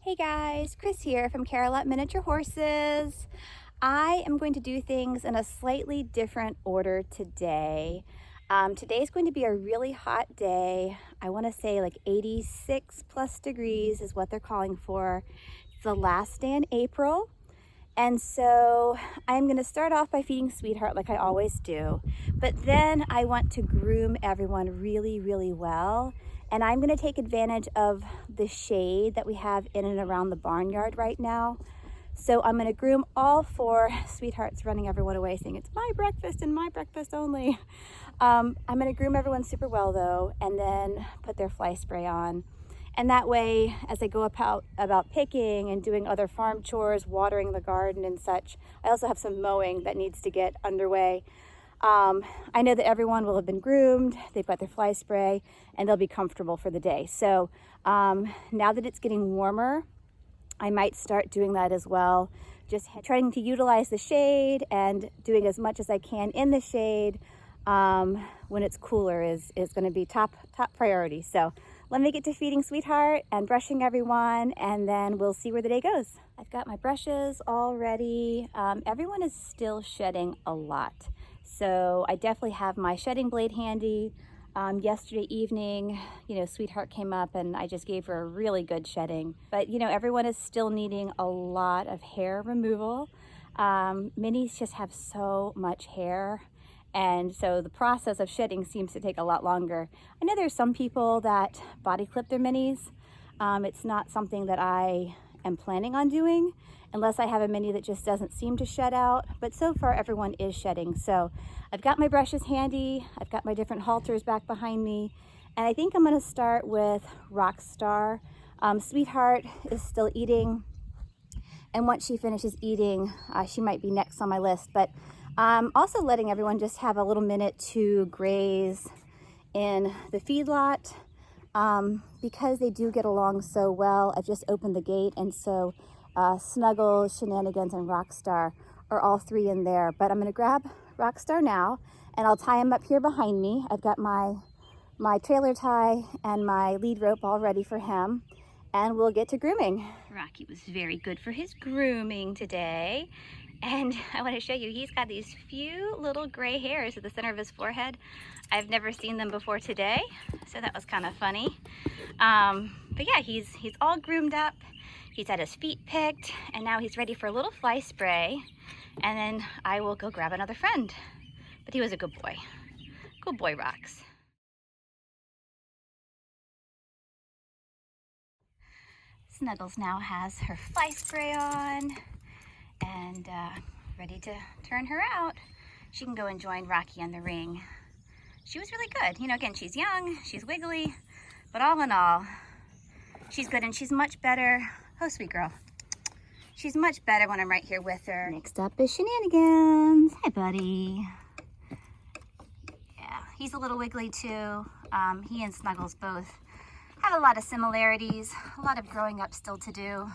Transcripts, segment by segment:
Hey guys, Chris here from Carolette Miniature Horses. I am going to do things in a slightly different order today. Today is going to be a really hot day. I want to say like 86 plus degrees is what they're calling for. It's the last day in April. And so I'm going to start off by feeding Sweetheart like I always do. But then I want to groom everyone really, really well. And I'm going to take advantage of the shade that we have in and around the barnyard right now. So I'm going to groom all four. Sweetheart's running everyone away saying it's my breakfast and my breakfast only. I'm going to groom everyone super well though, and then put their fly spray on. And that way, as I go about picking and doing other farm chores, watering the garden and such, I also have some mowing that needs to get underway. I know that everyone will have been groomed, they've got their fly spray, and they'll be comfortable for the day. So now that it's getting warmer, I might start doing that as well. Just trying to utilize the shade and doing as much as I can in the shade when it's cooler is going to be top priority. So let me get to feeding Sweetheart and brushing everyone, and then we'll see where the day goes. I've got my brushes all ready. Everyone is still shedding a lot. So I definitely have my shedding blade handy. Yesterday evening, Sweetheart came up and I just gave her a really good shedding. But, everyone is still needing a lot of hair removal. Minis just have so much hair. And so the process of shedding seems to take a lot longer. I know there's some people that body clip their minis. It's not something that I am planning on doing unless I have a mini that just doesn't seem to shed out. But so far everyone is shedding. So I've got my brushes handy. I've got my different halters back behind me. And I think I'm gonna start with Rockstar. Sweetheart is still eating. And once she finishes eating, she might be next on my list. But also letting everyone just have a little minute to graze in the feedlot because they do get along so well. I've just opened the gate, and so Snuggles, Shenanigans, and Rockstar are all three in there. But I'm going to grab Rockstar now, and I'll tie him up here behind me. I've got my trailer tie and my lead rope all ready for him, and we'll get to grooming. Rocky was very good for his grooming today. And I want to show you, he's got these few little gray hairs at the center of his forehead. I've never seen them before today, so that was kind of funny. But yeah, he's all groomed up. He's had his feet picked, and now he's ready for a little fly spray. And then I will go grab another friend. But he was a good boy. Good boy, Rocks. Snuggles now has her fly spray on and ready to turn her out. She can go and join Rocky on the ring. She was really good. Again, she's young, she's wiggly, but all in all, she's good, and she's much better. Oh, sweet girl. She's much better when I'm right here with her. Next up is Shenanigans. Hi, buddy. Yeah, he's a little wiggly too. He and Snuggles both have a lot of similarities, a lot of growing up still to do.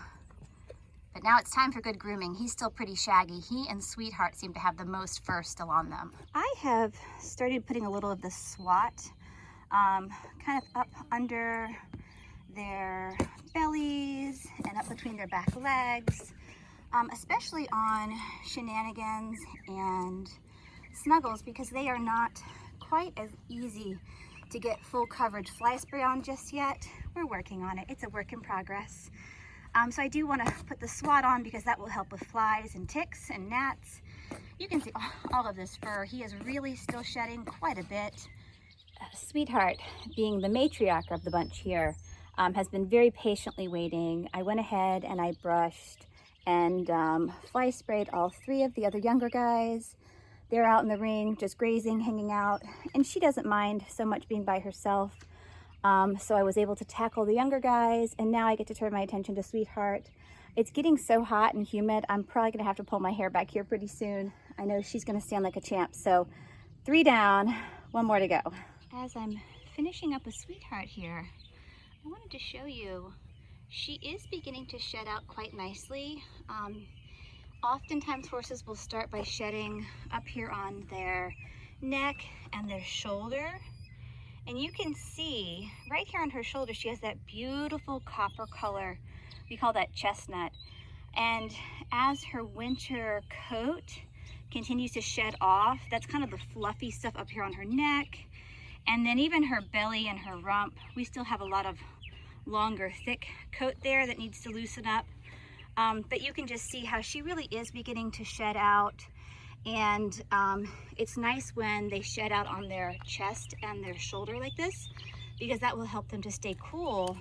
But now it's time for good grooming. He's still pretty shaggy. He and Sweetheart seem to have the most fur still on them. I have started putting a little of the swat kind of up under their bellies and up between their back legs, especially on Shenanigans and Snuggles, because they are not quite as easy to get full coverage fly spray on just yet. We're working on it. It's a work in progress. So I do want to put the swat on because that will help with flies and ticks and gnats. You can see all of this fur. He is really still shedding quite a bit. Sweetheart, being the matriarch of the bunch here, has been very patiently waiting. I went ahead and I brushed and fly sprayed all three of the other younger guys. They're out in the ring, just grazing, hanging out, and she doesn't mind so much being by herself. So I was able to tackle the younger guys, and now I get to turn my attention to Sweetheart. It's getting so hot and humid, I'm probably gonna have to pull my hair back here pretty soon. I know she's gonna stand like a champ, so 3 down, 1 more to go. As I'm finishing up with Sweetheart here, I wanted to show you, she is beginning to shed out quite nicely. Oftentimes horses will start by shedding up here on their neck and their shoulder. And you can see right here on her shoulder, she has that beautiful copper color We call that chestnut. And as her winter coat continues to shed off, that's kind of the fluffy stuff up here on her neck. And then even her belly and her rump, we still have a lot of longer, thick coat there that needs to loosen up. But you can just see how she really is beginning to shed out. And it's nice when they shed out on their chest and their shoulder like this, because that will help them to stay cool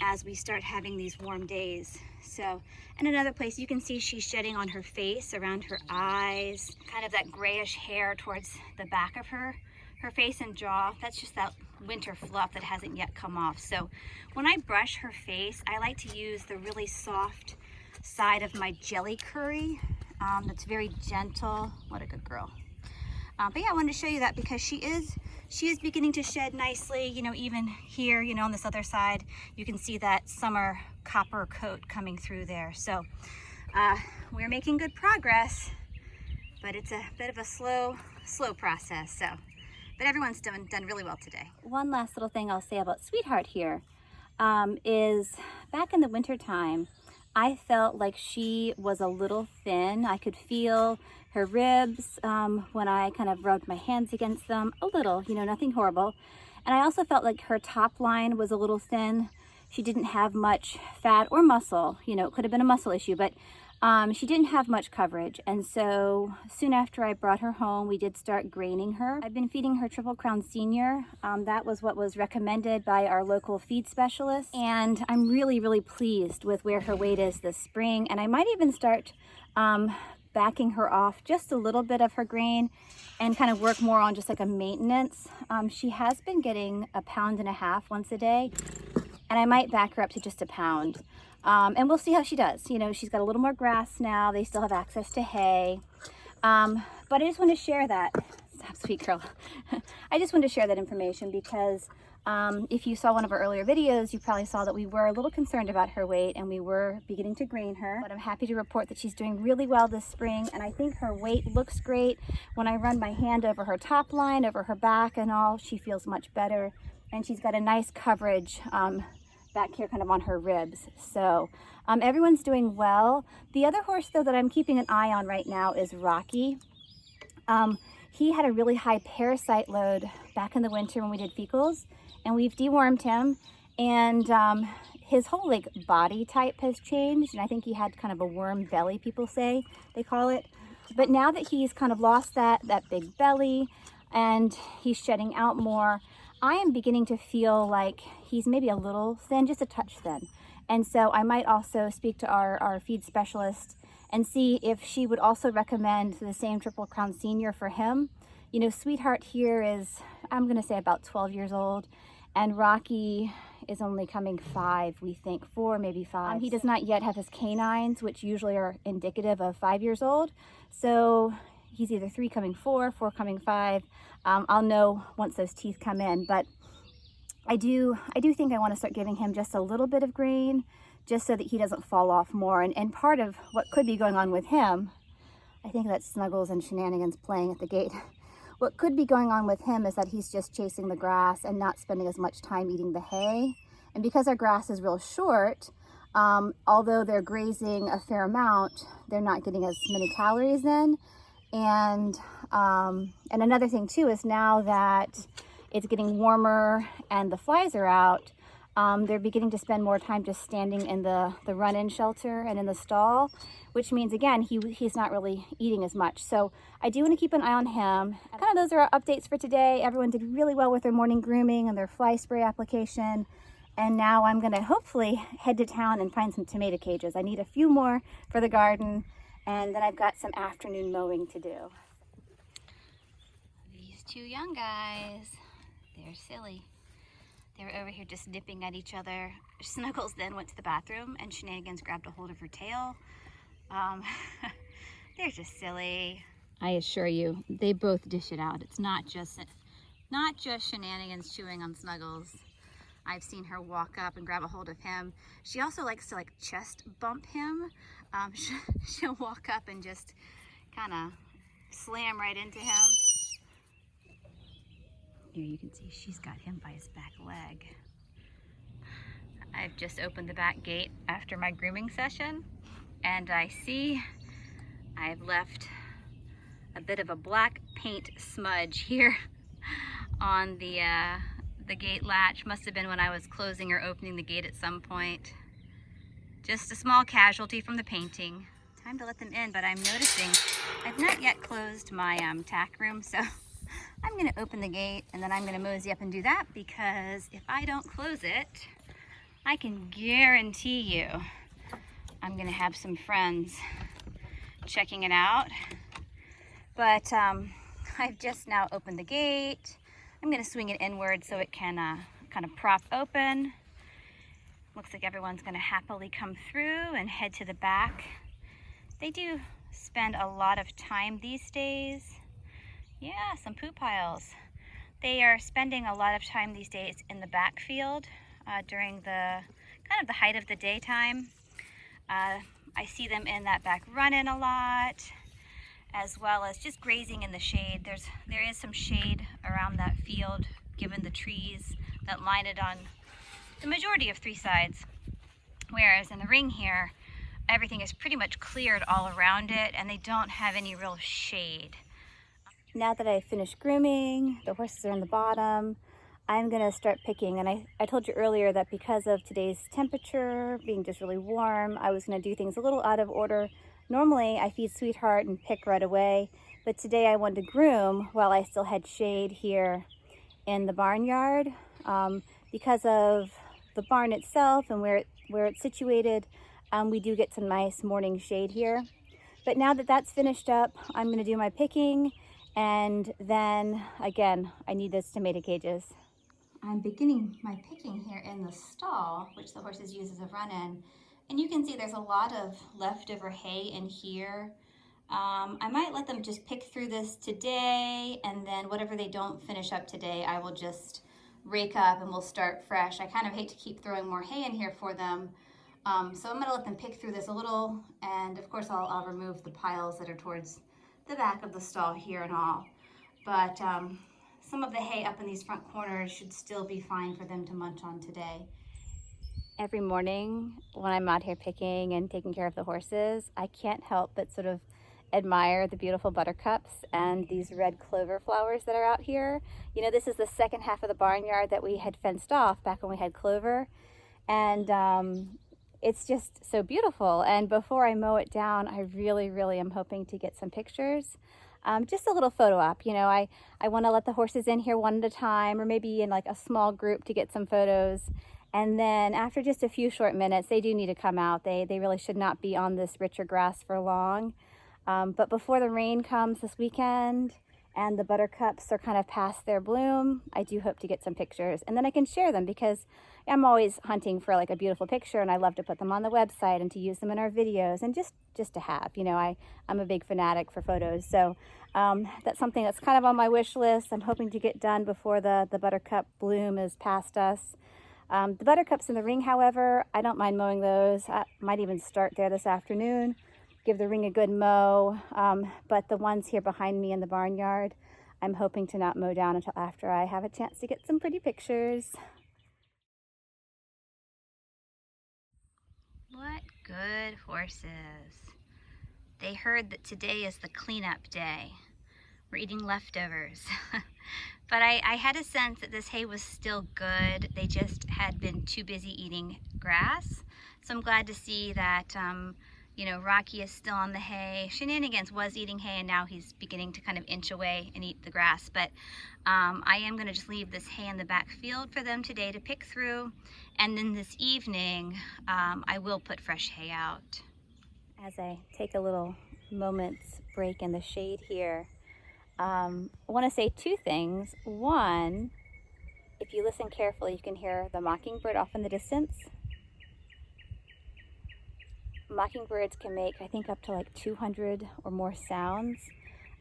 as we start having these warm days. So, and another place you can see she's shedding on her face, around her eyes, kind of that grayish hair towards the back of her face and jaw. That's just that winter fluff that hasn't yet come off. So when I brush her face, I like to use the really soft side of my jelly curry. That's very gentle. What a good girl. But yeah, I wanted to show you that because she is beginning to shed nicely. You know, even here, you know, on this other side, you can see that summer copper coat coming through there. So we're making good progress, but it's a bit of a slow process. So, but everyone's done really well today. One last little thing I'll say about Sweetheart here is back in the winter time, I felt like she was a little thin. I could feel her ribs when I kind of rubbed my hands against them, a little, you know, nothing horrible. And I also felt like her top line was a little thin. She didn't have much fat or muscle, you know, it could have been a muscle issue, but she didn't have much coverage. And so soon after I brought her home, we did start graining her. I've been feeding her Triple Crown Senior. That was what was recommended by our local feed specialist. And I'm really, really pleased with where her weight is this spring. And I might even start backing her off just a little bit of her grain and kind of work more on just like a maintenance. She has been getting 1.5 pounds once a day, and I might back her up to just 1 pound. And we'll see how she does. You know, she's got a little more grass now. They still have access to hay. But I just want to share that. Stop, sweet girl. I just wanted to share that information because if you saw one of our earlier videos, you probably saw that we were a little concerned about her weight and we were beginning to grain her. But I'm happy to report that she's doing really well this spring, and I think her weight looks great. When I run my hand over her top line, over her back and all, she feels much better. And she's got a nice coverage back here kind of on her ribs. So everyone's doing well. The other horse though that I'm keeping an eye on right now is Rocky. He had a really high parasite load back in the winter when we did fecals, and we've dewormed him, and his whole like body type has changed, and I think he had kind of a worm belly, people say they call it. But now that he's kind of lost that big belly and he's shedding out more, I am beginning to feel like he's maybe a little thin, just a touch thin. And so I might also speak to our feed specialist and see if she would also recommend the same Triple Crown Senior for him. You know, Sweetheart here is, I'm gonna say about 12 years old, and Rocky is only coming 5, we think, 4, maybe 5. He does not yet have his canines, which usually are indicative of 5 years old. So he's either 3 coming 4, 4 coming 5. I'll know once those teeth come in, but I do think I want to start giving him just a little bit of grain, just so that he doesn't fall off more. And part of what could be going on with him, I think that's Snuggles and Shenanigans playing at the gate. What could be going on with him is that he's just chasing the grass and not spending as much time eating the hay. And because our grass is real short, although they're grazing a fair amount, they're not getting as many calories in. And another thing too is now that it's getting warmer and the flies are out, they're beginning to spend more time just standing in the run-in shelter and in the stall, which means again he's not really eating as much. So I do want to keep an eye on him. Kind of those are our updates for today. Everyone did really well with their morning grooming and their fly spray application. And now I'm gonna hopefully head to town and find some tomato cages. I need a few more for the garden, and then I've got some afternoon mowing to do. These two young guys, they're silly. They were over here just nipping at each other. Snuggles then went to the bathroom and Shenanigans grabbed a hold of her tail. They're just silly. I assure you, they both dish it out. It's not just Shenanigans chewing on Snuggles. I've seen her walk up and grab a hold of him. She also likes to like chest bump him. She'll walk up and just kind of slam right into him. Here you can see she's got him by his back leg. I've just opened the back gate after my grooming session, and I see I've left a bit of a black paint smudge here on the gate latch. Must have been when I was closing or opening the gate at some point. Just a small casualty from the painting. Time to let them in, but I'm noticing I've not yet closed my tack room, so I'm gonna open the gate and then I'm gonna mosey up and do that, because if I don't close it, I can guarantee you I'm gonna have some friends checking it out. But I've just now opened the gate. I'm gonna swing it inward so it can kind of prop open. Looks like everyone's gonna happily come through and head to the back. They do spend a lot of time these days. Yeah, some poop piles. They are spending a lot of time these days in the backfield during the kind of the height of the daytime. I see them in that back run-in a lot, as well as just grazing in the shade. There is some shade around that field given the trees that line it on the majority of three sides. Whereas in the ring here, everything is pretty much cleared all around it and they don't have any real shade. Now that I've finished grooming, the horses are on the bottom, I'm gonna start picking. And I told you earlier that because of today's temperature being just really warm, I was gonna do things a little out of order. Normally I feed Sweetheart and pick right away, but today I wanted to groom while I still had shade here in the barnyard. Because of the barn itself and where it's situated, we do get some nice morning shade here. But now that that's finished up, I'm gonna do my picking, and then again, I need those tomato cages. I'm beginning my picking here in the stall, which the horses use as a run-in. And you can see there's a lot of leftover hay in here. I might let them just pick through this today, and then whatever they don't finish up today, I will just rake up and we'll start fresh. I kind of hate to keep throwing more hay in here for them. So I'm gonna let them pick through this a little, and of course I'll remove the piles that are towards the back of the stall here and all. But some of the hay up in these front corners should still be fine for them to munch on today. Every morning when I'm out here picking and taking care of the horses, I can't help but sort of admire the beautiful buttercups and these red clover flowers that are out here. You know, this is the second half of the barnyard that we had fenced off back when we had clover, and it's just so beautiful. And before I mow it down, I really am hoping to get some pictures. Just a little photo op, you know, I want to let the horses in here one at a time, or maybe in like a small group to get some photos. And then after just a few short minutes, they do need to come out. They really should not be on this richer grass for long. But before the rain comes this weekend and the buttercups are kind of past their bloom, I do hope to get some pictures, and then I can share them, because I'm always hunting for like a beautiful picture, and I love to put them on the website and to use them in our videos, and just to have, you know, I'm a big fanatic for photos. So that's something that's kind of on my wish list. I'm hoping to get done before the buttercup bloom is past us. The buttercups in the ring, however, I don't mind mowing those. I might even start there this afternoon, give the ring a good mow. But the ones here behind me in the barnyard, I'm hoping to not mow down until after I have a chance to get some pretty pictures. What good horses. They heard that today is the cleanup day. We're eating leftovers. But I had a sense that this hay was still good. They just had been too busy eating grass. So I'm glad to see that, you know, Rocky is still on the hay. Shenanigans was eating hay, and now he's beginning to kind of inch away and eat the grass. But I am gonna just leave this hay in the back field for them today to pick through. And then this evening, I will put fresh hay out. As I take a little moment's break in the shade here, I want to say two things. One, if you listen carefully, you can hear the mockingbird off in the distance. Mockingbirds can make, I think, up to like 200 or more sounds.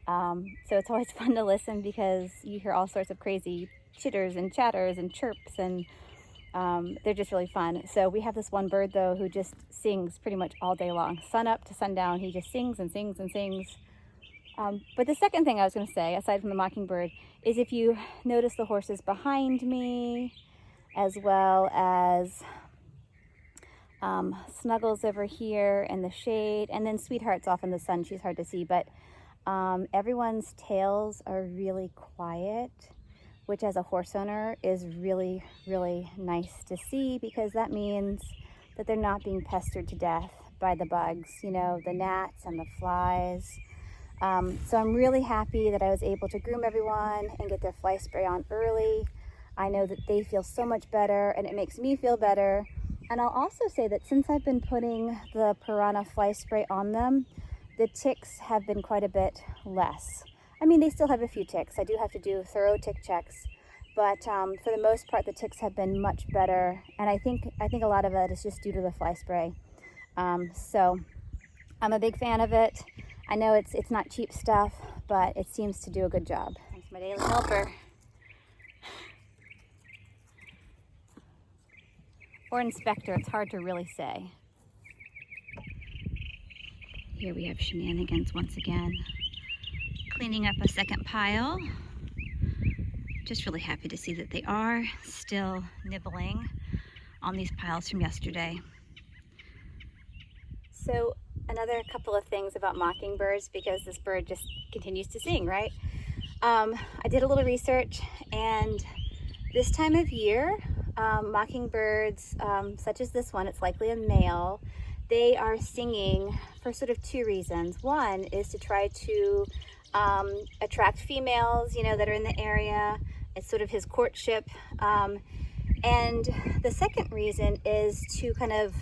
So it's always fun to listen, because you hear all sorts of crazy chitters and chatters and chirps, and they're just really fun. So we have this one bird, though, who just sings pretty much all day long. Sun up to sundown, he just sings and sings and sings. But the second thing I was going to say, aside from the mockingbird, is if you notice the horses behind me, as well as Snuggles over here in the shade, and then Sweetheart's off in the sun. She's hard to see, but everyone's tails are really quiet, which as a horse owner is really, really nice to see, because that means that they're not being pestered to death by the bugs, you know, the gnats and the flies. So I'm really happy that I was able to groom everyone and get their fly spray on early. I know that they feel so much better, and it makes me feel better. And I'll also say that since I've been putting the Piranha fly spray on them, the ticks have been quite a bit less. I mean, they still have a few ticks. I do have to do thorough tick checks, but for the most part, the ticks have been much better. And I think a lot of it is just due to the fly spray. So I'm a big fan of it. I know it's not cheap stuff, but it seems to do a good job. It's my daily helper. Or inspector, it's hard to really say. Here we have shenanigans once again. Cleaning up a second pile. Just really happy to see that they are still nibbling on these piles from yesterday. So another couple of things about mockingbirds, because this bird just continues to sing, right? I did a little research, and this time of year, mockingbirds, such as this one, it's likely a male, they are singing for sort of two reasons. One is to try to attract females, you know, that are in the area. It's sort of his courtship. And the second reason is to kind of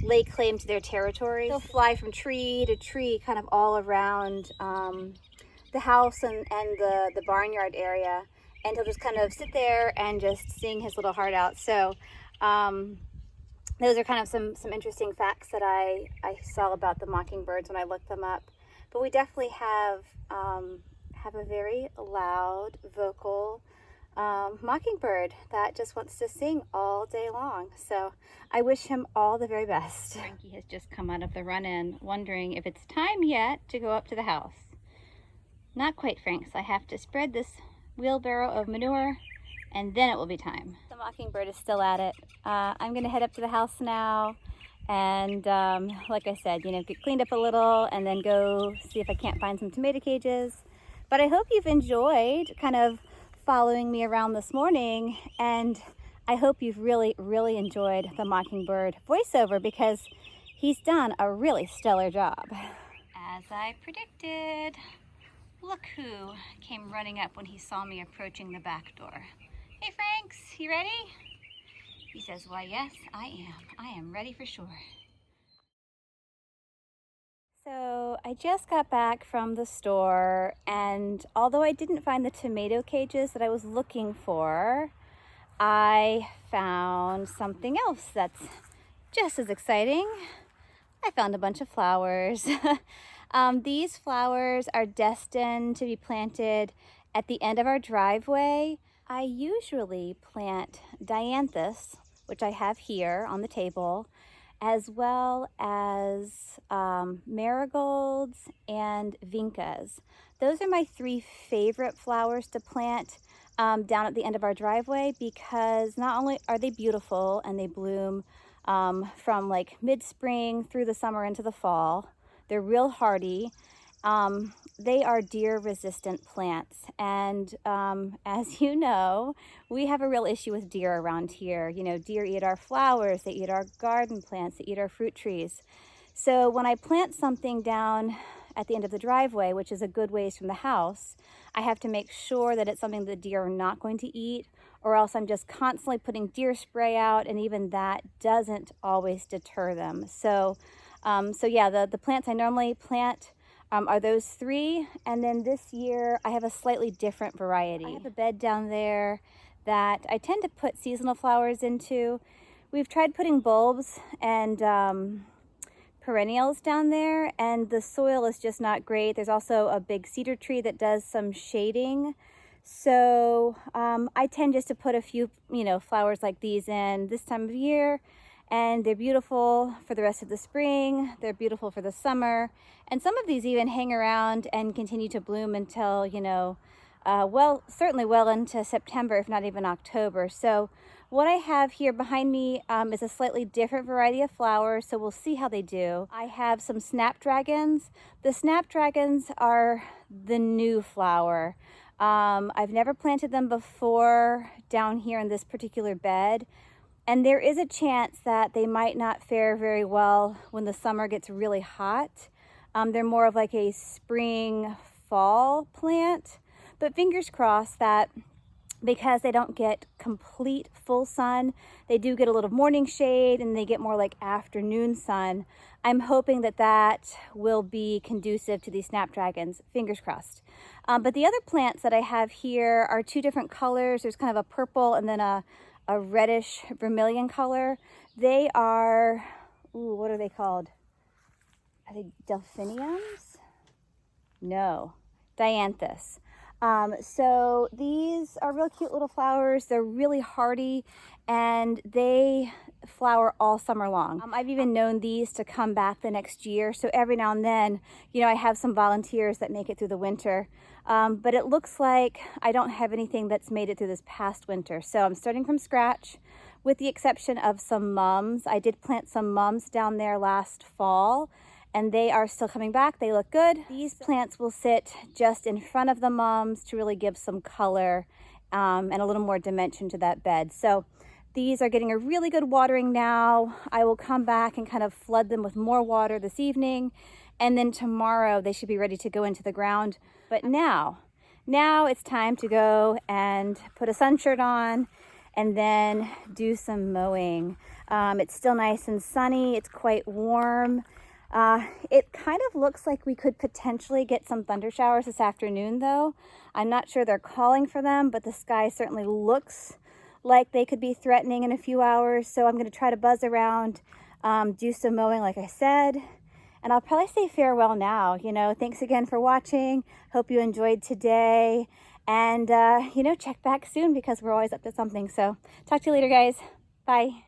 lay claim to their territory. They'll fly from tree to tree kind of all around the house and the barnyard area. And he'll just kind of sit there and just sing his little heart out. So those are kind of some interesting facts that I saw about the mockingbirds when I looked them up. But we definitely have a very loud, vocal mockingbird that just wants to sing all day long. So I wish him all the very best. Frankie has just come out of the run-in, wondering if it's time yet to go up to the house. Not quite, Franks. I have to spread this wheelbarrow of manure, and then it will be time. The mockingbird is still at it. I'm gonna head up to the house now, and like I said, you know, get cleaned up a little and then go see if I can't find some tomato cages. But I hope you've enjoyed kind of following me around this morning, and I hope you've really, really enjoyed the mockingbird voiceover, because he's done a really stellar job. As I predicted. Look who came running up when he saw me approaching the back door. Hey Franks, you ready? He says, why yes, I am. I am ready for sure. So I just got back from the store, and although I didn't find the tomato cages that I was looking for, I found something else that's just as exciting. I found a bunch of flowers. These flowers are destined to be planted at the end of our driveway. I usually plant dianthus, which I have here on the table, as well as marigolds and vincas. Those are my three favorite flowers to plant down at the end of our driveway, because not only are they beautiful and they bloom from like mid-spring through the summer into the fall, they're real hardy. They are deer-resistant plants, and as you know, we have a real issue with deer around here. You know, deer eat our flowers, they eat our garden plants, they eat our fruit trees. So when I plant something down at the end of the driveway, which is a good ways from the house, I have to make sure that it's something the deer are not going to eat, or else I'm just constantly putting deer spray out, and even that doesn't always deter them. So yeah, the plants I normally plant are those three, and then this year I have a slightly different variety. I have a bed down there that I tend to put seasonal flowers into. We've tried putting bulbs and perennials down there, and the soil is just not great. There's also a big cedar tree that does some shading. So I tend just to put a few, you know, flowers like these in this time of year, and they're beautiful for the rest of the spring. They're beautiful for the summer, and some of these even hang around and continue to bloom until, you know, well, certainly well into September, if not even October. So What I have here behind me is a slightly different variety of flowers, so we'll see how they do. I have some snapdragons. The snapdragons are the new flower. I've never planted them before down here in this particular bed, and there is a chance that they might not fare very well when the summer gets really hot. They're more of like a spring, fall plant, but fingers crossed that because they don't get complete full sun, they do get a little morning shade and they get more like afternoon sun. I'm hoping that that will be conducive to these snapdragons, fingers crossed. But the other plants that I have here are two different colors. There's kind of a purple and then a reddish vermilion color. They are, ooh, what are they called? Are they delphiniums? No, dianthus. So these are real cute little flowers. They're really hardy and they flower all summer long. I've even known these to come back the next year. So every now and then, you know, I have some volunteers that make it through the winter. But it looks like I don't have anything that's made it through this past winter. So I'm starting from scratch with the exception of some mums. I did plant some mums down there last fall, and they are still coming back. They look good. These plants will sit just in front of the mums to really give some color and a little more dimension to that bed. So these are getting a really good watering now. I will come back and kind of flood them with more water this evening, and then tomorrow they should be ready to go into the ground. But now it's time to go and put a sun shirt on and then do some mowing. It's still nice and sunny. It's quite warm. It kind of looks like we could potentially get some thunder showers this afternoon though. I'm not sure they're calling for them, but the sky certainly looks like they could be threatening in a few hours. So I'm going to try to buzz around, do some mowing like I said, and I'll probably say farewell now. You know, thanks again for watching. Hope you enjoyed today, and you know, check back soon because we're always up to something. So talk to you later, guys. Bye.